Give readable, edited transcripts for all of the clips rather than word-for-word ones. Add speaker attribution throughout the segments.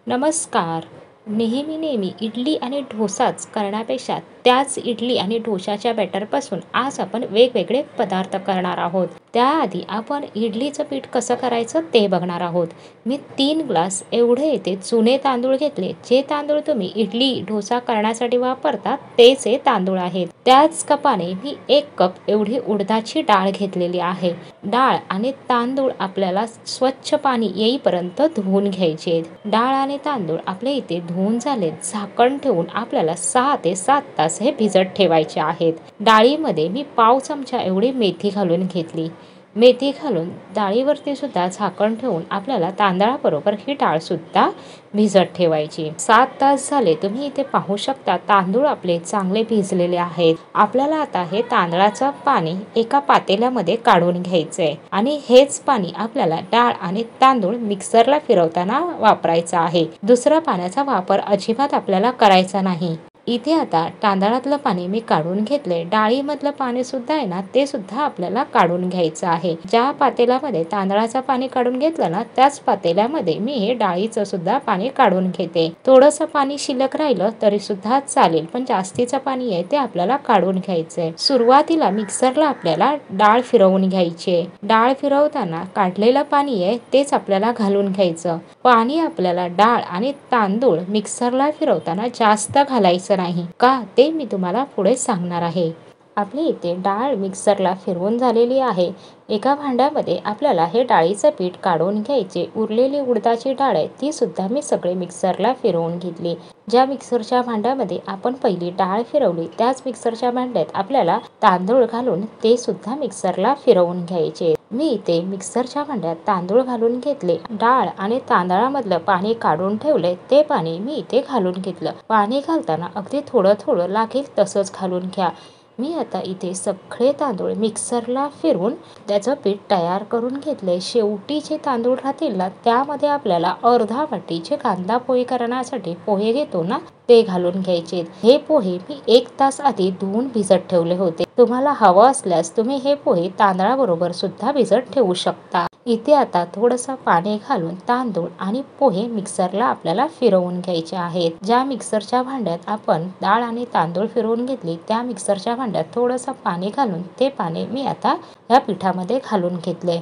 Speaker 1: नमस्कार. नेहमी इडली आणि डोसाच करण्यापेक्षा त्याच इडली आणि डोशाच्या बॅटरपासून आज आपण वेगवेगळे पदार्थ करणार आहोत. त्याआधी आपण इडलीचं पीठ कसं करायचं ते बघणार आहोत. मी 3 ग्लास एवढे इथे जुने तांदूळ घेतले. जे तांदूळ तुम्ही इडली, डोसा करण्यासाठी वापरता तेच हे तांदूळ आहेत. त्याच कपाने मी 1 कप एवढी उडदाची डाळ घेतलेली आहे. डाळ आणि तांदूळ आपल्याला स्वच्छ पाणी येईपर्यंत धुवून घ्यायचे. डाळ आणि तांदूळ आपल्या इथे धुवून झालेत. झाकण ठेवून आपल्याला 6 ते 7 तास हे भिजत ठेवायचे आहेत. डाळीमध्ये मी पाव चमचा एवढी मेथी घालून घेतली. मेथी घालून डाळीवरती सुद्धा झाकण ठेवून आपल्याला तांदळाबरोबर ही डाळ सुद्धा भिजत ठेवायची. 7 तास झाले. तुम्ही इथे पाहू शकता तांदूळ आपले चांगले भिजलेले आहेत. आपल्याला आता हे तांदळाचं पाणी एका पातेल्यामध्ये काढून घ्यायचंय आणि हेच पाणी आपल्याला डाळ आणि तांदूळ मिक्सरला फिरवताना वापरायचं आहे. दुसऱ्या पाण्याचा वापर अजिबात आपल्याला करायचा नाही. इथे आता तांदळातलं पाणी मी काढून घेतलंय. डाळीमधलं पाणी सुद्धा आहे ना, ते सुद्धा आपल्याला काढून घ्यायचं आहे. ज्या पातेल्यामध्ये तांदळाचं पाणी काढून घेतलं ना, त्याच पातेल्यामध्ये मी हे डाळीचं सुद्धा पाणी काढून घेते. थोडंसं पाणी शिल्लक राहिलं तरी सुद्धा चालेल, पण जास्तीचं पाणी आहे ते आपल्याला काढून घ्यायचंय. सुरुवातीला मिक्सरला आपल्याला डाळ फिरवून घ्यायची. डाळ फिरवताना काढलेलं पाणी आहे तेच आपल्याला घालून घ्यायचं. पाणी आपल्याला डाळ आणि तांदूळ मिक्सरला फिरवताना जास्त घालायचं नाही का, ते मी तुम्हाला पुढे सांगणार आहे. आपली इथे डाळ मिक्सरला फिरवून झालेली आहे. एका भांड्यामध्ये आपल्याला हे डाळीचं पीठ काढून घ्यायचे. उरलेली उडदाची डाळ आहे ती सुद्धा मी सगळे मिक्सरला फिरवून घेतली. ज्या मिक्सरच्या भांड्यामध्ये आपण पहिली डाळ फिरवली त्याच मिक्सरच्या भांड्यात आपल्याला तांदूळ घालून ते सुद्धा मिक्सरला फिरवून घ्यायचे. मी इथे मिक्सरच्या भांड्यात तांदूळ घालून घेतले. डाळ आणि तांदळामधलं पाणी काढून ठेवले ते पाणी मी इथे घालून घेतलं. पाणी घालताना अगदी थोडं लागेल तसंच घालून घ्या. मी आता इथे सगळे तांदूळ मिक्सरला फिरवून त्याचं पीठ तयार करून घेतले. शेवटी जे तांदूळ राहतील ना, त्यामध्ये आपल्याला अर्धा वाटीचे कांदा पोहे करण्यासाठी पोहे घेतो ना, ते घालून घ्यायचे. हे पोहे मी 1 तास आधी धुवून भिजत ठेवले होते. तुम्हाला हवं असल्यास तुम्ही हे पोहे तांदळाबरोबर सुद्धा भिजत ठेवू शकता. इथे आता थोडंसं पाणी घालून तांदूळ आणि पोहे मिक्सरला आपल्याला फिरवून घ्यायचे आहेत. ज्या मिक्सरच्या भांड्यात आपण डाळ आणि तांदूळ फिरवून घेतली त्या मिक्सरच्या भांड्यात थोडंसं पाणी घालून ते पाणी मी आता या पिठामध्ये घालून घेतले.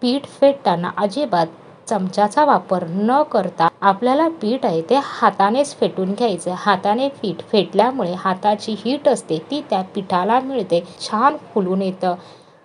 Speaker 1: पीठ फेटताना अजिबात चमच्याचा वापर न करता आपल्याला पीठ आहे ते हातानेच फेटून घ्यायचे. हाताने पीठ फेटल्यामुळे हाताची हीट असते ती त्या पिठाला मिळते, छान फुलून येतं.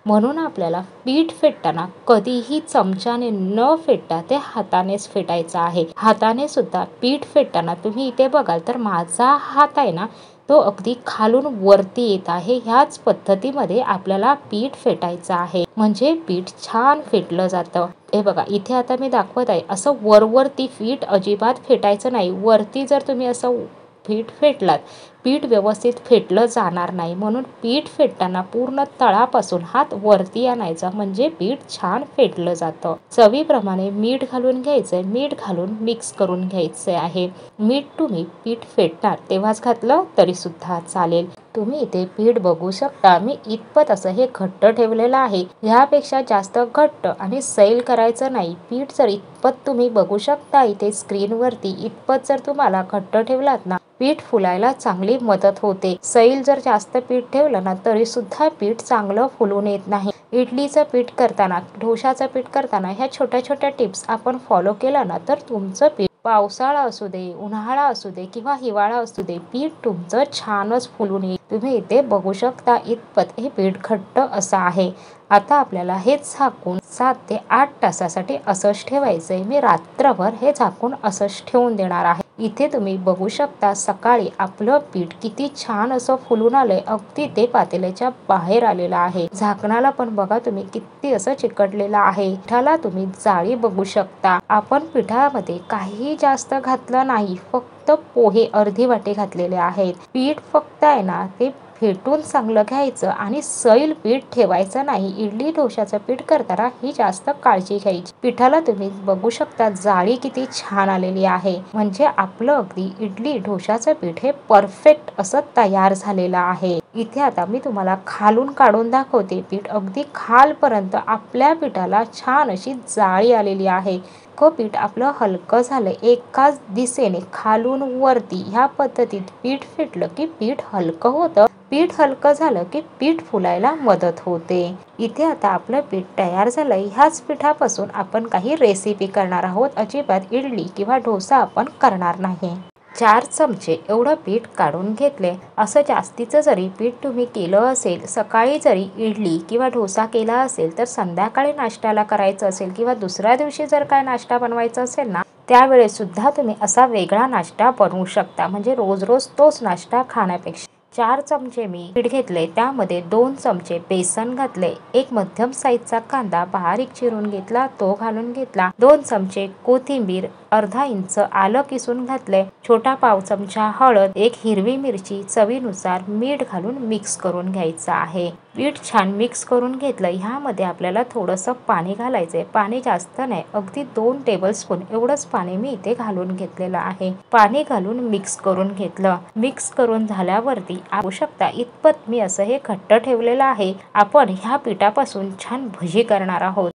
Speaker 1: म्हणून आपल्याला पीठ फेटताना कधीही चमच्याने न फेटता ते हातानेच फेटायचं आहे. हाताने सुद्धा पीठ फेटताना तुम्ही इथे बघाल तर माझा हात आहे ना, तो अगदी खालून वरती येत आहे. ह्याच पद्धतीमध्ये आपल्याला पीठ फेटायचं आहे, म्हणजे पीठ छान फेटलं जातं. हे बघा इथे आता मी दाखवत आहे. असं वरती पीठ अजिबात फेटायचं नाही. वरती जर तुम्ही असं पीठ फेटलात, पीठ व्यवस्थित फेटलं जाणार नाही. म्हणून पीठ फेटताना पूर्ण तळापासून हात वरती आणायचा, म्हणजे पीठ छान फेटलं जातं. चवीप्रमाणे मीठ घालून घ्यायचंय. मीठ घालून मिक्स करून घ्यायचे आहे. मीठ तुम्ही पीठ फेटणार तेव्हाच घातलं तरी सुद्धा चालेल. तुम्ही इथे पीठ बघू शकता. मी इतपत असं हे घट्ट ठेवलेलं आहे. ह्यापेक्षा जास्त घट्ट आणि सैल करायचं नाही. पीठ जर इतपत तुम्ही बघू शकता इथे स्क्रीनवरती, इतपत जर तुम्हाला घट्ट ठेवलात ना, पीठ फुलायला चांगली मदत होते. सैल जर जास्त पीठ ठेवलं ना तरी सुद्धा पीठ चांगलं फुलून येत नाही. इडलीचं पीठ करताना, डोशाचं पीठ करताना ह्या छोट्या टिप्स आपण फॉलो केला ना तर तुमचं पीठ पावसाळा असू दे, उन्हाळा असू दे किंवा हिवाळा असू दे, पीठ तुमचं छानच फुलून येईल. तुम्ही इथे बघू शकता इतपत हे पीठ घट्ट असं आहे. आता आपल्याला हे झाकून 7 ते 8 तासासाठी असंच ठेवायचंय. मी रात्रभर हे झाकून असंच ठेवून देणार आहे. इथे तुम्ही बघू शकता सकाळी आपलं पीठ किती छान असं फुलून आलंय. अगदी ते पातेल्याच्या बाहेर आलेलं आहे. झाकणाला पण बघा तुम्ही किती असं चिकटलेलं आहे. पिठाला तुम्ही जाळी बघू शकता. आपण पिठामध्ये काही जास्त घातलं नाही, फक्त पोहे अर्धी वाटी घातलेले आहेत. पीठ फक्त आहे ना ते फेटून चांगलं घ्यायचं आणि सैल पीठ ठेवायचं नाही. इडली डोशाचं पीठ करताना ही जास्त काळजी घ्यायची. पिठाला तुम्ही बघू शकता जाळी किती छान आलेली आहे, म्हणजे आपलं अगदी इडली डोशाचं पीठ हे परफेक्ट असं तयार झालेलं आहे. इथे आता मी तुम्हाला खालून काढून दाखवते. पीठ अगदी खालपर्यंत आपल्या पिठाला छान अशी जाळी आलेली आहे. अख्खं पीठ आपलं हलकं झालं, एकाच दिशेने खालून वरती ह्या पद्धतीत पीठ फेटलं की पीठ हलकं होतं. पीठ हलकं झालं की पीठ फुलायला मदत होते. इथे आता आपलं पीठ तयार झालंय. ह्याच पिठापासून आपण काही रेसिपी करणार आहोत. अजिबात इडली किंवा डोसा आपण करणार नाही. 4 चमचे एवढं पीठ काढून घेतले. असं जास्तीचं जरी पीठ तुम्ही केलं असेल, सकाळी जरी इडली किंवा डोसा केला असेल तर संध्याकाळी नाश्त्याला करायचं असेल किंवा दुसऱ्या दिवशी जर काय नाश्ता बनवायचा असेल ना, त्यावेळेस सुद्धा तुम्ही असा वेगळा नाश्ता बनवू शकता. म्हणजे रोज रोज तोच नाश्ता खाण्यापेक्षा. 4 चमचे मी पीठ घेतले, त्यामध्ये 2 चमचे बेसन घातले, एक मध्यम साईजचा कांदा बारीक चिरून घेतला तो घालून घेतला, 2 चमचे कोथिंबीर, अर्धा इंच आलं किसून घातले, छोटा पाव चमचा हळद, एक हिरवी मिरची, चवीनुसार मीठ घालून मिक्स करून घ्यायचं आहे. पीठ छान मिक्स करून घेतलं. ह्यामध्ये आपल्याला थोडंसं पाणी घालायचंय. पाणी जास्त नाही, अगदी 2 टेबलस्पून एवढंच पाणी मी इथे घालून घेतलेलं आहे. पाणी घालून मिक्स करून घेतलं. मिक्स करून झाल्यावरती पाहू शकता इतपत मी असं हे घट्ट ठेवलेलं आहे. आपण ह्या पिठापासून छान भजी करणार आहोत.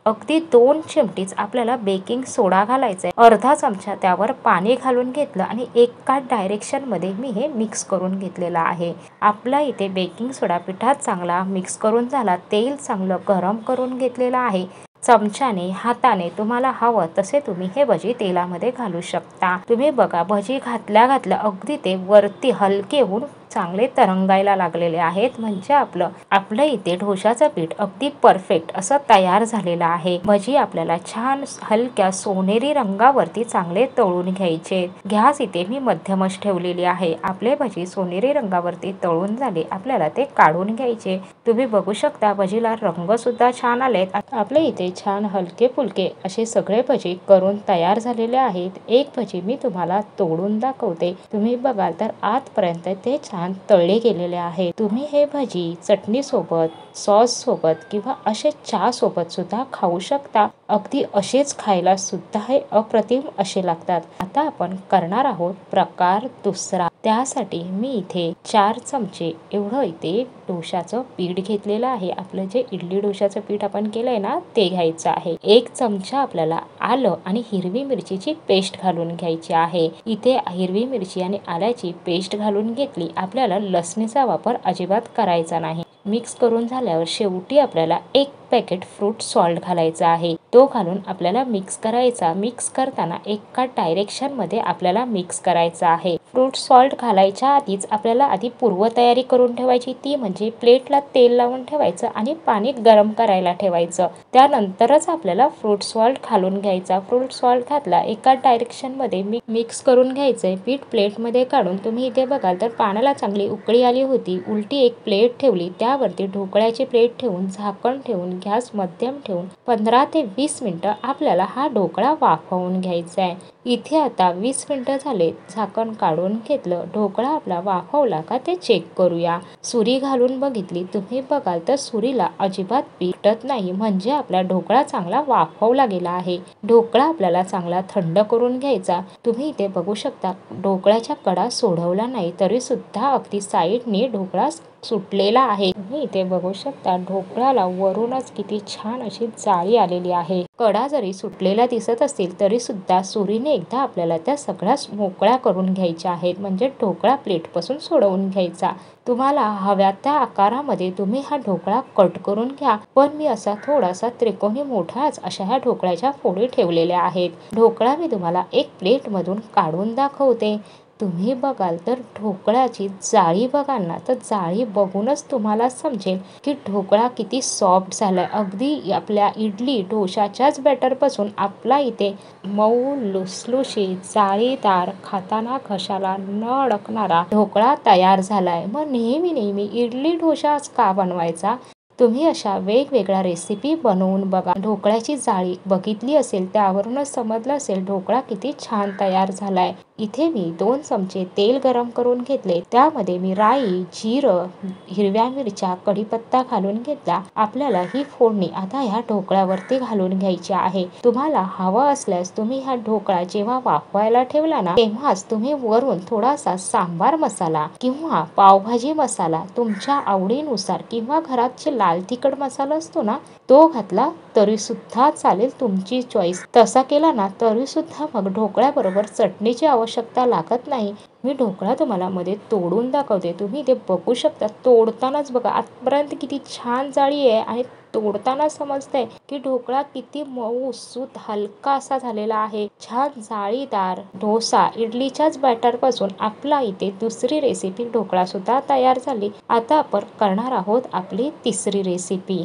Speaker 1: अगदी 2 चिमटीच आपल्याला बेकिंग सोडा घालायचा आहे. अर्धा चमचा त्यावर पाणी घालून घेतलं आणि एका डायरेक्शनमध्ये मी हे मिक्स करून घेतलेलं आहे. आपला इथे बेकिंग सोडा पिठात चांगला मिक्स करून झाला. तेल चांगलं गरम करून घेतलेलं आहे. चमच्याने, हाताने तुम्हाला हवं तसे तुम्ही हे भजी तेलामध्ये घालू शकता. तुम्ही बघा भजी घातल्या घातल्या अगदी ते वरती हलके होऊन चांगले तरंगायला लागलेले आहेत. म्हणजे आपलं इथे डोशाचं पीठ अगदी परफेक्ट असं तयार झालेलं आहे. भजी आपल्याला छान हलक्या सोनेरी रंगावरती चांगले तळून घ्यायचे. गॅस इथे मी मध्यमच ठेवलेली आहे. आपले भजी सोनेरी रंगावरती तळून झाले, आपल्याला ते काढून घ्यायचे. तुम्ही बघू शकता भजीला रंग सुद्धा छान आलेत. आपले इथे छान हलके फुलके असे सगळे भजी करून तयार झालेले आहेत. एक भजी मी तुम्हाला तोडून दाखवते. तुम्ही बघाल तर आतपर्यंत ते छान तळले गेलेले आहे. तुम्ही हे भजी चटणी सोबत, सॉस सोबत किंवा असे चहा सोबत सुद्धा खाऊ शकता. अगदी असेच खायला सुद्धा हे अप्रतिम असे लागतात. आता आपण करणार आहोत प्रकार दुसरा. त्यासाठी मी इथे 4 चमचे एवढं इथे डोशाचं पीठ घेतलेलं आहे. आपलं जे इडली डोशाचं पीठ आपण केलंय ना ते घ्यायचं आहे. 1 चमचा आपल्याला आलं आणि हिरवी मिरचीची पेस्ट घालून घ्यायची आहे. इथे हिरवी मिरची आणि आल्याची पेस्ट घालून घेतली. आपल्याला लसणीचा वापर अजिबात करायचा नाही. मिक्स करून झाल्यावर शेवटी आपल्याला 1 पॅकेट फ्रूट सॉल्ट घालायचा आहे. तो घालून आपल्याला मिक्स करायचा. मिक्स करताना एका डायरेक्शनमध्ये आपल्याला मिक्स करायचा आहे. फ्रूट सॉल्ट घालायच्या आधीच आपल्याला आधी पूर्वतयारी करून ठेवायची. ती म्हणजे प्लेटला तेल लावून ठेवायचं आणि पाणी गरम करायला ठेवायचं. त्यानंतरच आपल्याला फ्रूट सॉल्ट घालून घ्यायचा. फ्रूट सॉल्ट घातला, एका डायरेक्शनमध्ये मिक्स करून घ्यायचंय. पीठ प्लेटमध्ये काढून तुम्ही इथे बघाल तर पाण्याला चांगली उकळी आली होती. उलटी एक प्लेट ठेवली, त्यावरती ढोकळ्याची प्लेट ठेवून झाकण ठेवून गॅस मध्यम ठेवून 15 ते 20 मिनिटं आपल्याला हा ढोकळा वाफवून घ्यायचा आहे. इथे आता 20 मिनिटं झाले, झाकण काढून घेतलं. ढोकळा आपला वाफवला का ते चेक करूया. सुरी घालून बघितली, तुम्ही बघाल तर सुरीला अजिबात पेटत नाही. म्हणजे आपला ढोकळा चांगला वाफवला गेला आहे. ढोकळा आपल्याला चांगला थंड करून घ्यायचा. तुम्ही इथे बघू शकता ढोकळ्याच्या कडा सोडवला नाही तरी सुद्धा अगदी साईडने ढोकळा सुटलेला आहे. तुम्ही इथे बघू शकता ढोकळ्याला वरूनच किती छान अशी जाळी आलेली आहे. कडा जरी सुटलेला दिसत असतील तरी सुद्धा सुरीने एकदा आपल्याला त्या सगळ्या मोकळ्या करून घ्यायच्या आहेत. म्हणजे ढोकळा प्लेटपासून सोडवून घ्यायचा. तुम्हाला हव्या त्या आकारामध्ये तुम्ही हा ढोकळा कट करून घ्या. पण मी असा थोडासा त्रिकोणी मोठाच अशा ह्या ढोकळ्याच्या फोडी ठेवलेल्या आहेत. ढोकळा मी तुम्हाला एक प्लेटमधून काढून दाखवते. तुम्ही बघाल तर ढोकळ्याची जाळी बघाल ना, तर जाळी बघूनच तुम्हाला समजेल की ढोकळा किती सॉफ्ट झालाय. अगदी आपल्या इडली डोशाच्याच बॅटरपासून आपला इथे मऊ लुसलुशीत जाळीदार खाताना घशाला न अडकणारा ढोकळा तयार झालाय. मग नेहमी इडली डोशाच का बनवायचा? तुम्ही अशा वेगवेगळ्या रेसिपी बनवून बघा. ढोकळ्याची जाळी बघितली असेल त्यावरूनच समजलं असेल ढोकळा किती छान तयार झालाय. इथे मी 2 चमचे तेल गरम करून घेतले. त्यामध्ये मी राई, जिरं, हिरव्या मिरच्या, कढीपत्ता घालून घेतला. आपल्याला ही फोडणी आता ह्या ढोकळ्यावरती घालून घ्यायची आहे. तुम्हाला हवं असल्यास तुम्ही हा ढोकळा जेव्हा वाफवायला ठेवला ना, तेव्हाच तुम्ही वरून थोडासा सांबार मसाला किंवा पावभाजी मसाला तुमच्या आवडीनुसार किंवा घरात जे लाल तिखट मसाला असतो ना, तो घातला तरी सुद्धा चालेल, तुमची चॉईस. तसा केला ना तरी सुद्धा मग ढोकळ्याबरोबर चटणीची आवश्यकता लागत नाही. मी ढोकळा तुम्हाला मध्ये तोडून दाखवते. तुम्ही ते बघू शकता. तोडतानाच बघा आतपर्यंत किती छान जाळी आहे आणि तोडताना समजतंय की ढोकळा किती मऊ सूत हलका असा झालेला आहे. छान जाळीदार डोसा इडलीच्याच बॅटर पासून आपला इथे दुसरी रेसिपी ढोकळा सुद्धा तयार झाली. आता आपण करणार आहोत आपली तिसरी रेसिपी.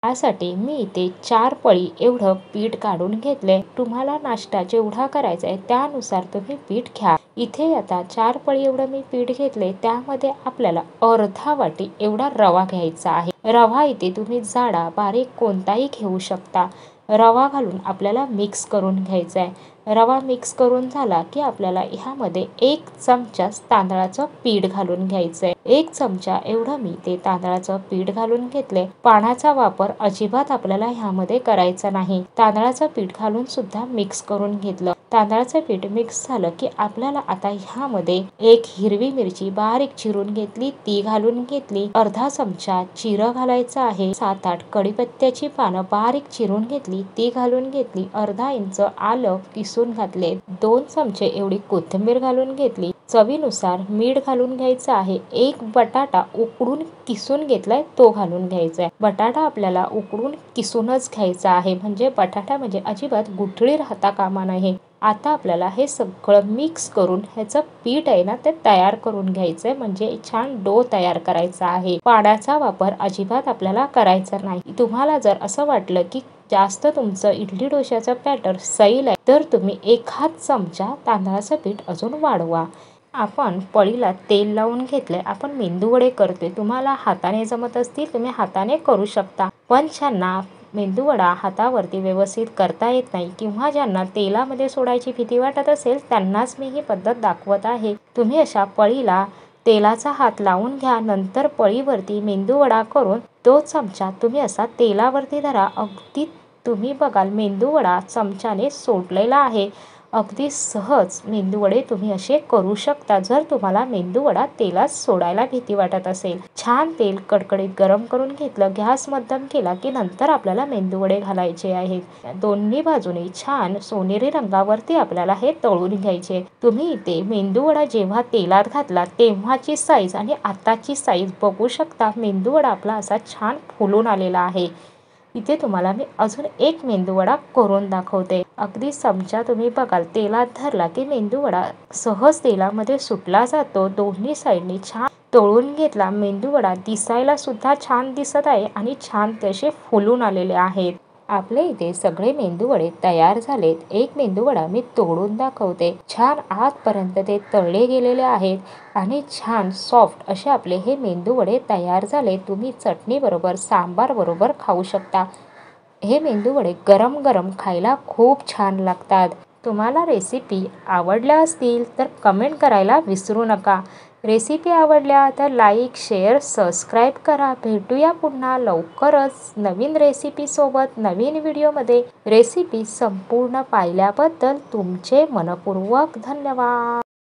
Speaker 1: त्यासाठी मी इथे 4 पळी एवढं पीठ काढून घेतलंय. तुम्हाला नाश्ता जेवढा करायचा आहे त्यानुसार तुम्ही पीठ घ्या. इथे आता 4 पळी एवढं मी पीठ घेतले. त्यामध्ये आपल्याला अर्धा वाटी एवढा रवा घ्यायचा आहे. रवा इथे तुम्ही जाडा बारीक कोणताही घेऊ शकता. रवा घालून आपल्याला मिक्स करून घ्यायचा आहे. रवा मिक्स करून झाला की आपल्याला ह्यामध्ये 1 चमचा तांदळाचं पीठ घालून घ्यायचं आहे. 1 चमचा एवढं मी ते तांदळाचं पीठ घालून घेतले. पाण्याचा वापर अजिबात आपल्याला ह्यामध्ये करायचा नाही. तांदळाचं पीठ घालून सुद्धा मिक्स करून घेतलं. तांदळाचं पीठ मिक्स झालं की आपल्याला आता ह्यामध्ये 1 हिरवी मिरची बारीक चिरून घेतली, ती घालून घेतली. अर्धा चमचा जिरं घालायचं आहे. 7-8 कढीपत्त्याची पानं बारीक चिरून घेतली, ती घालून घेतली. अर्धा इंच आलं किसून घातले. 2 चमचे एवढी कोथिंबीर घालून घेतली. चवीनुसार मीठ घालून घ्यायचं आहे. 1 बटाटा उकडून किसून घेतलाय, तो घालून घ्यायचा आहे. बटाटा आपल्याला उकडून किसूनच घ्यायचा आहे, म्हणजे बटाटा म्हणजे अजिबात गुठळी राहता कामा नये. आता आपल्याला हे सगळं मिक्स करून ह्याचं पीठ आहे ना ते तयार करून घ्यायचंय, म्हणजे छान डो तयार करायचा आहे. पाण्याचा वापर अजिबात आपल्याला करायचा नाही. तुम्हाला जर असं वाटलं की जास्त तुमचं इडली डोश्याचं बॅटर सैल आहे तर तुम्ही 1/2 चमचा तांदळाचं पीठ अजून वाढवा. आपण पळीला तेल लावून घेतलंय. आपण मेंदूवडे करतोय. तुम्हाला हाताने जमत असतील तुम्ही हाताने करू शकता, पण ज्यांना मेंदूवडा हातावरती व्यवस्थित करता येत नाही किंवा ज्यांना तेलामध्ये सोडायची भीती वाटत असेल त्यांनाच मी ही पद्धत दाखवत आहे. तुम्ही अशा पळीला तेलाचा हात लावून घ्या. नंतर पळीवरती मेंदूवडा करून तो चमचा तुम्ही असा तेलावरती धरा. अगदी तुम्ही बघाल मेंदूवडा चमच्याने सोडलेला आहे. अगदी सहज मेंदूवडे तुम्ही असे करू शकता जर तुम्हाला मेंदूवडा तेलात सोडायला भीती वाटत असेल. छान तेल कडकडीत गरम करून घेतलं. गॅस मध्यम केला की नंतर आपल्याला मेंदूवडे घालायचे आहेत. दोन्ही बाजूने छान सोनेरी रंगावरती आपल्याला हे तळून घ्यायचे. तुम्ही इथे मेंदूवडा जेव्हा तेलात घातला तेव्हाची साईज आणि आताची साईज बघू शकता. मेंदूवडा आपला असा छान फुलून आलेला आहे. इथे तुम्हाला मी अजून एक मेंदूवडा करून दाखवते. अगदी चमचा तुम्ही बघाल तेलात धरला की मेंदूवडा सहज तेलामध्ये सुटला जातो. दोन्ही साईडनी छान तळून घेतला. मेंदूवडा दिसायला सुद्धा छान दिसत आहे आणि छान तसे फुलून आलेले आहेत. आपले इथे सगळे मेंदूवडे तयार झालेत. एक मेंदूवडा मी तोडून दाखवते. छान आतपर्यंत ते तळले गेलेले आहेत आणि छान सॉफ्ट असे आपले हे मेंदूवडे तयार झाले. तुम्ही चटणी बरोबर सांबार बरोबर खाऊ शकता. हे मेंदूवडे गरम गरम खायला खूप छान लागतात. तुम्हाला रेसिपी आवडल्या असतील तर कमेंट करायला विसरू नका. रेसिपी आवडल्या तर लाईक, शेअर, सबस्क्राईब करा. भेटूया पुन्हा लवकरच नवीन रेसिपीसोबत नवीन व्हिडिओमध्ये. रेसिपी संपूर्ण पाहिल्याबद्दल तुमचे मनपूर्वक धन्यवाद.